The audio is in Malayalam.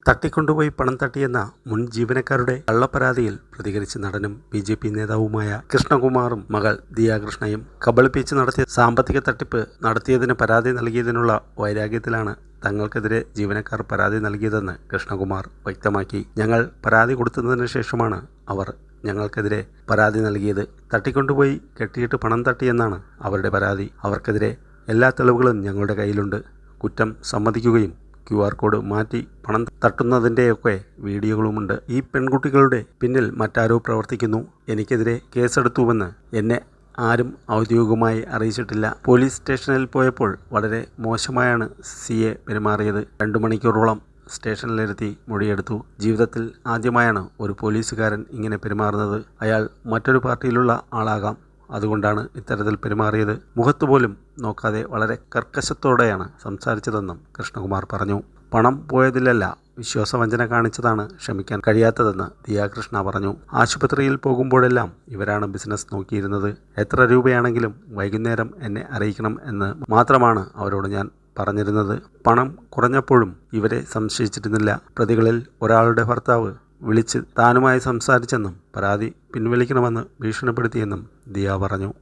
തട്ടിക്കൊണ്ടുപോയി പണം തട്ടിയെന്ന മുൻ ജീവനക്കാരുടെ കള്ളപ്പരാതിയിൽ പ്രതികരിച്ച് നടനും ബി.ജെ.പി. നേതാവുമായ കൃഷ്ണകുമാറും മകൾ ദിയാകൃഷ്ണയും കബളിപ്പിച്ച് നടത്തിയ സാമ്പത്തിക തട്ടിപ്പ് നടത്തിയതിന് പരാതി നൽകിയതിനുള്ള വൈരാഗ്യത്തിലാണ് തങ്ങൾക്കെതിരെ ജീവനക്കാർ പരാതി നൽകിയതെന്ന് കൃഷ്ണകുമാർ വ്യക്തമാക്കി. ഞങ്ങൾ പരാതി കൊടുത്തതിന് ശേഷമാണ് അവർ ഞങ്ങൾക്കെതിരെ പരാതി നൽകിയത്. തട്ടിക്കൊണ്ടുപോയി കെട്ടിയിട്ട് പണം തട്ടിയെന്നാണ് അവരുടെ പരാതി. അവർക്കെതിരെ എല്ലാ തെളിവുകളും ഞങ്ങളുടെ കയ്യിലുണ്ട്. കുറ്റം സമ്മതിക്കുകയും QR കോഡ് മാറ്റി പണം തട്ടുന്നതിൻ്റെയൊക്കെ വീഡിയോകളുമുണ്ട്. ഈ പെൺകുട്ടികളുടെ പിന്നിൽ മറ്റാരോ പ്രവർത്തിക്കുന്നു. എനിക്കെതിരെ കേസെടുത്തുവെന്ന് എന്നെ ആരും ഔദ്യോഗികമായി അറിയിച്ചിട്ടില്ല. പോലീസ് സ്റ്റേഷനിൽ പോയപ്പോൾ വളരെ മോശമായാണ് CA പെരുമാറിയത്. 2 മണിക്കൂറോളം സ്റ്റേഷനിലിരുത്തി മൊഴിയെടുത്തു. ജീവിതത്തിൽ ആദ്യമായാണ് ഒരു പോലീസുകാരൻ ഇങ്ങനെ പെരുമാറുന്നത്. അയാൾ മറ്റൊരു പാർട്ടിയിലുള്ള ആളാകാം. അതുകൊണ്ടാണ് ഇത്തരത്തിൽ പെരുമാറിയത്. മുഖത്തുപോലും നോക്കാതെ വളരെ കർക്കശത്തോടെയാണ് സംസാരിച്ചതെന്നും കൃഷ്ണകുമാർ പറഞ്ഞു. പണം പോയതിലല്ല, വിശ്വാസവഞ്ചന കാണിച്ചതാണ് ക്ഷമിക്കാൻ കഴിയാത്തതെന്ന് ദിയാകൃഷ്ണ പറഞ്ഞു. ആശുപത്രിയിൽ പോകുമ്പോഴെല്ലാം ഇവരാണ് ബിസിനസ് നോക്കിയിരുന്നത്. എത്ര രൂപയാണെങ്കിലും വൈകുന്നേരം എന്നെ അറിയിക്കണം എന്ന് മാത്രമാണ് അവരോട് ഞാൻ പറഞ്ഞിരുന്നത്. പണം കുറഞ്ഞപ്പോഴും ഇവരെ സംശയിച്ചിരുന്നില്ല. പ്രതികളിൽ ഒരാളുടെ ഭർത്താവ് വിളിച്ച് താനുമായി സംസാരിച്ചെന്നും പരാതി പിൻവലിക്കണമെന്ന് ഭീഷണിപ്പെടുത്തിയെന്നും ദിയ പറഞ്ഞു.